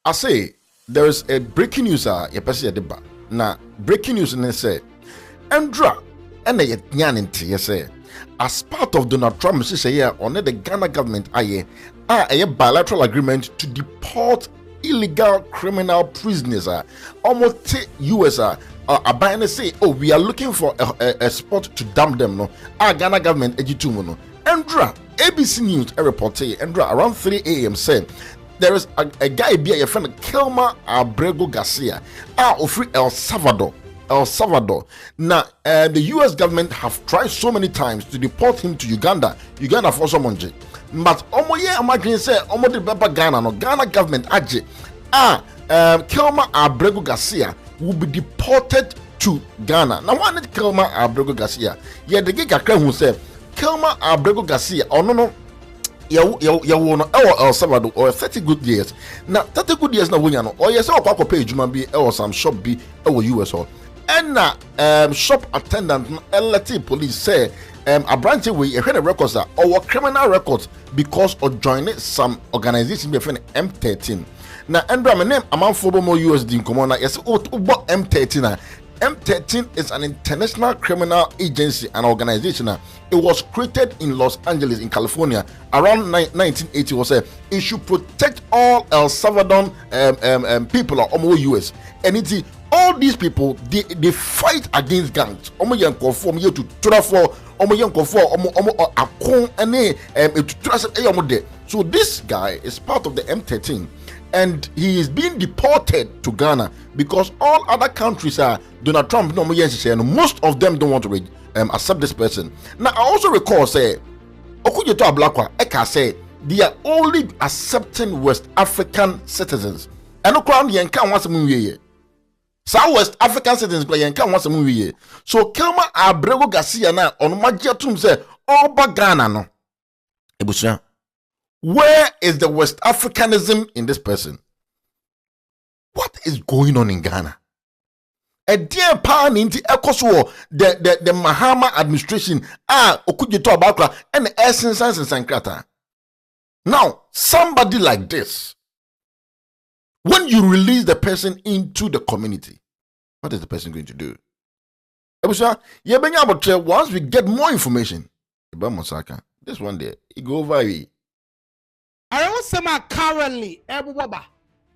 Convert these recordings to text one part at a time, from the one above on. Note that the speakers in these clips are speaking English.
I say there is a breaking news deba. Now breaking news in say Andra and a nyanente say as part of Donald Trump's say on the Ghana government a bilateral agreement to deport illegal criminal prisoners almost US Abane say, oh, we are looking for a spot to dump them. No, our Ghana government agy3 no. Andra ABC News a report Andra around 3 a.m. said there is a guy be a friend abrego garcia of El Salvador. Now the US government have tried so many times to deport him to Uganda for someone. But imagine say the Baba Ghana no Ghana government agy abrego garcia will be deported to Ghana. Now, why did abrego garcia? Yeah, the gig who said abrego garcia. Oh no, El Salvador or 30 good years. Now, 30 good years now, or yes, I'll pay Juma be or some shop be or US or and shop attendant LT police say a branch away a records or criminal records because of joining some organization be M13. Now, Andrew, my name among 4 more USD in Commander. Yes, M13. M13 is an international criminal agency and organization. It was created in Los Angeles, in California, around 1980. Was it should protect all El Salvadoran people or US. And it's all these people they fight against gangs. So this guy is part of the M13. And he is being deported to Ghana because all other countries are Donald Trump. No, most of them don't want to accept this person. Now, I also recall say, Okujeto Ablakwa Eka say they are only accepting West African citizens. And Okran Yankan wants to move South West African citizens, but Yankan wants to move so Kelma Abrego Garcia now on Majiatum say Oba Ghana no. Ebusia. Where is the West Africanism in this person? What is going on in Ghana? A dear pan into Ecoso, the Mahama administration, Okujeto Abakra, and the Essence and Sankrata. Now, somebody like this, when you release the person into the community, what is the person going to do? Once we get more information about Mosaka, this one day, it go over. I also currently Ebubaba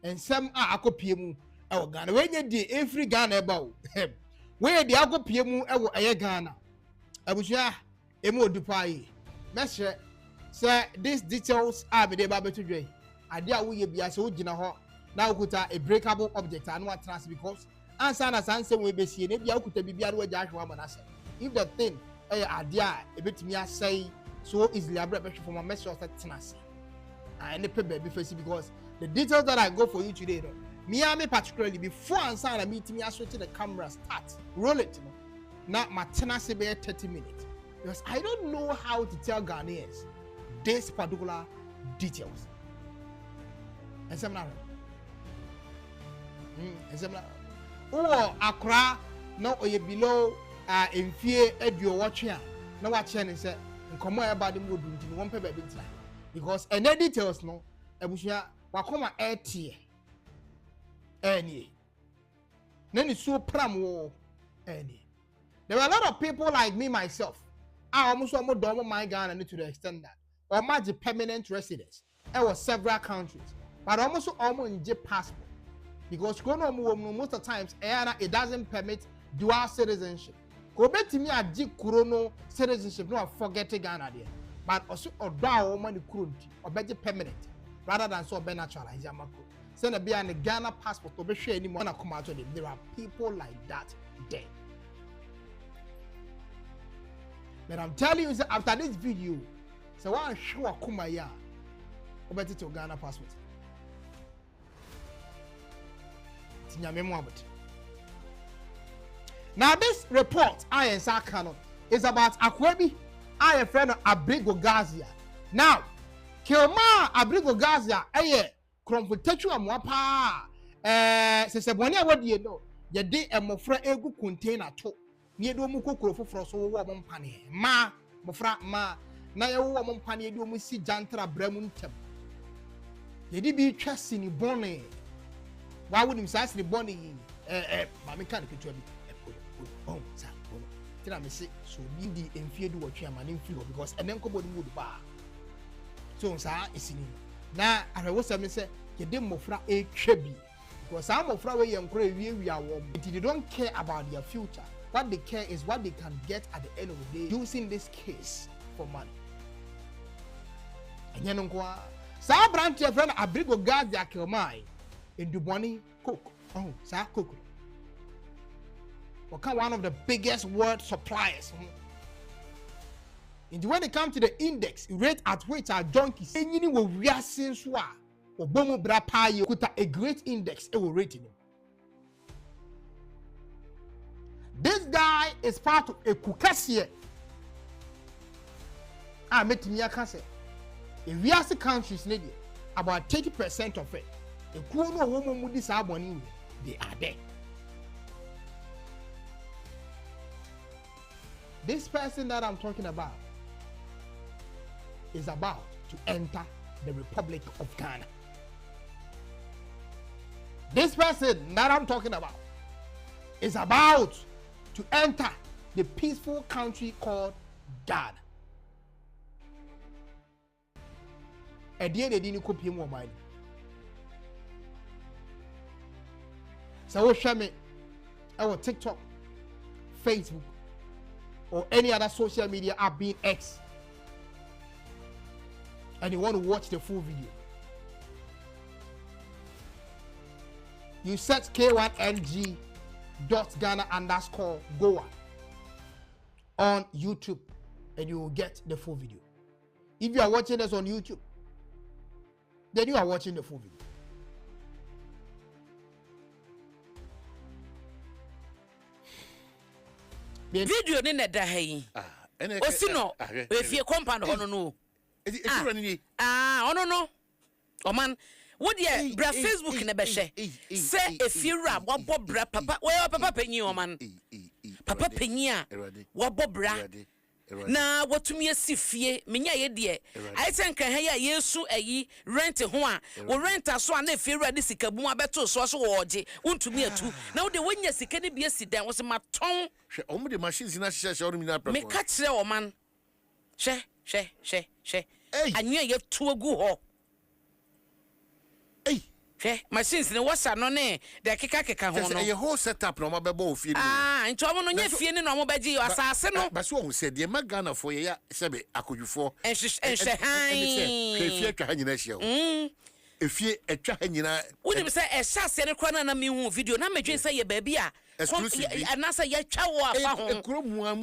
and some are Akopiemu. Our Ghana, when you did every Ghana about him, where the Akopiemu ever Ghana. I was ya Emo Dupai. Mestre, sir, these details are the Baby today. I dare we be as old Jinaho. Now put a breakable object and what trans because answer as answer will be seen if you could be a Joshua Manasa. If the thing, a dear, a bit me say so easily a breakfast from a message of that tenacity. And the baby face because the details that I go for you today, me particularly before I start a meeting, I switch the camera, start, roll it. Now my tenacity be 30 minutes because I don't know how to tell Ghanaians this particular details. And some oh, Accra, no, or you below in fear at your watching. No, watching and say, come on about the mood in one paper. Because any details no, ebushia wakoma air3 any. Then it's so pram wo any. There are a lot of people like me myself. I almost don't my Ghana to the extent that or my permanent residents. I was several countries, but almost in J passport because most of the times it doesn't permit dual citizenship. Go back to me a G Kurono citizenship. No, forget Ghana there. But also a down money could or better permanent rather than so be natural. Send a be an Ghana passport to be sure anymore. Come out of them. There are people like that there. But I'm telling you, after this video, so I show a Kumaya or better to Ghana passport. Now, this report, I canon, is about Akwebi. I a friend of Abrego Garcia. Now, Kilma Abrego Garcia, confrontation of Wapa. Se when what you know, you did a mofra egu container to near do muko for so woman panny. Ma, mofra ma, na ya woman panny do musi jantra bremuntem. You did be trusting bonnet. why would him say the bonny mammy can't put you oh sir tell me say so be the infear do what you am an influence because and then come would bar so sir is in now I was say you didn't mofra a trebi because some of our young we are warm but they don't care about their future. What they care is what they can get at the end of the day using this case for money. And you know, some branch your friend abrego garcia kill mine in the money cook. Oh, sir, cook. Okay, one of the biggest world suppliers. And when it comes to the index rate at which our junkies, and you will reason swa or bomo bra pay a great index, it will rate him. This guy is part of a Kukasia. I met me a cancer. In various countries, lady, about 30% of it. A Kuno woman with this album, they are there. This person that I'm talking about is about to enter the Republic of Ghana. This person that I'm talking about is about to enter the peaceful country called Ghana. And then they didn't copy more money. So we'll share me our TikTok, Facebook, or any other social media app being X. And you want to watch the full video. You search K1NG.Ghana_Goa on YouTube and you will get the full video. If you are watching us on YouTube, then you are watching the full video. Video ni na da hai. Osino, if you compound ono no. Ono no. Oman, what ye bra Facebook na be hye. Say if you rap what bra papa, well papa penyi oman. Papa penyi a what bra. Na watumi asifie menya ye de Ay3 kan ha ya yesu ayi rent ho a wo rent aso a na efie rade sikabu abeto so so wo oje untumi atu na wo de wonya sika ne bia sidan wo se maton hwe omo de machines na hye wo mina me ka kire o man hwe anwe ye tu agu ho machines ne wasa no ne de keka ho no ye whole setup no mabebo ofie ni nti omo no nya fie ni no mo baji asase no ba so wo se de magana fo ye ya sebe akodwufo enhye han fie twa hanyina hye wo efie etwa hanyina wodi se ehase ne kro na mehu video na medwen se ye ba bi a anasa ya twa wo afa ho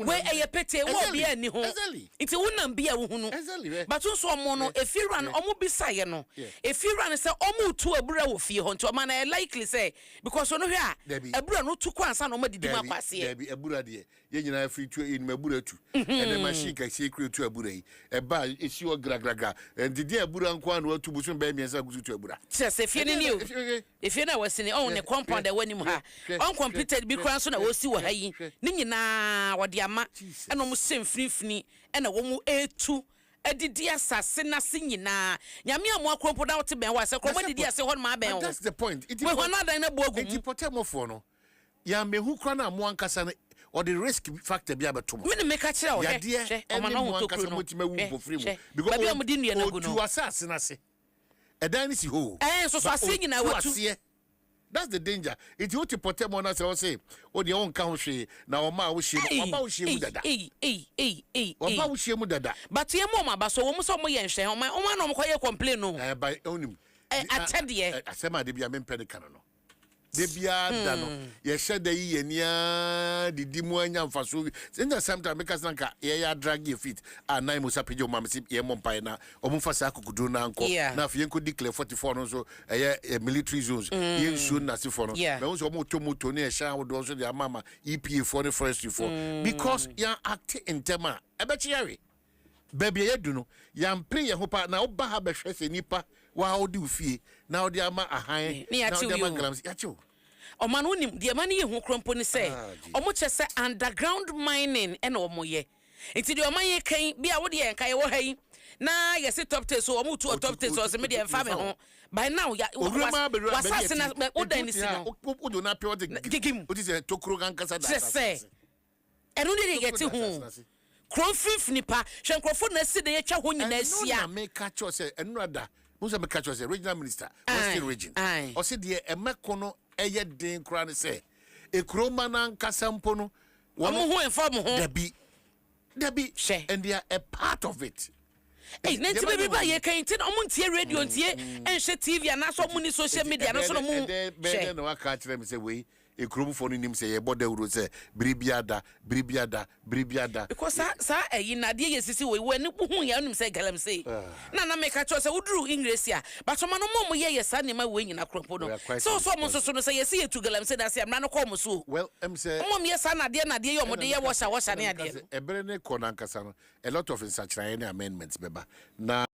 we eye pete wo bi ani ho nti wonam bi a wo hunu but so omo no efiran omo bisaye no efiran se omo tu abura wo fie ho nti omo na likely say because ono hwe a abura no tu kwansa na omo didi makwase debi abura de ye nyina free tu in abura tu and machine ka sie create tu abura yi e ba esi o gragraga didi abura nko na watu buso ba miensa gusu tu abura se fie ni o efie na wasini on ne compound e wanim ha on completed bi kwan so na wosi wo hayi ni nyina wode ama eno mo semfrifni ena wo mu etu adidi asase na se nyina nyame amu akrompo da wote ben wa se kromo didi ase ho ma ben that's the point we ho na dan na boagu it potemofo no ya mehu kra na amu ankasa or the risk factor bi abeto mo me ne ka kire o he o ma no ho to kru no because baby amudi nua na gu no tu asase na se edan ni si ho so ase nyina watu. That's the danger. It's what you put them on us or say, oh, the own country now, ma, we shame about shame dada. About shame dada. But your mama, but so almost some way and share on my own quiet complain. No, by only I tell you, I said, my dear, I'm pedicano. Debia dano ye shede yi enia didi mu anya mfaso since sometimes make us nanka ye drag your feet na imusa pejo mamsi ye mompa na omfasa akukudu na anko na fe yenko declare 44 no so military zones ye show na se for no me so moto ne sha wodo so dia mama EPA for the forestry for because ya act in tema ebechiare baby ye du no ya mpre ye ho pa na oba ha behwe se nipa wa odi ufie na odi ama ahan na odi ama grams ya chiwo o man wonim de man ye hu krompo ni say o mo che say underground mining e na o mo ye enti de o man ye kan bia wo de ye kan ye wo hai na ye se top taste o mo tu top taste o se me de emfa me ho by now ya wasase na odan ni si no odo na pure the gigim odi se tokuro kan kasa da say enu dey get hu crowfish nipa hwenkrofo na si dey twa ho nyina sia na me catch us enu ada mo se me catch us regional minister western region o se de emeko no eye den kra ne se ekroma na nkasa mpo no wo ho inform ho Debbie, and they are a part of it. Hey, Nancy, baby, buy a kind of Montier radio and TV and also money social media. And I catch them say, we a crew for him say, but they would say, Bribiada. Because, sir, in Nadia, we when you say, Galam say, Nana make a choice, I drew English here, but some more years, son, in my wing in a cropono. So, almost as soon as I see it to Galam said, I say, I'm not a comosu. Well, I'm saying, yes, son, I dear, your dear was an idea. A brand new Konankasano, a lot of such amendments, Beba. Now,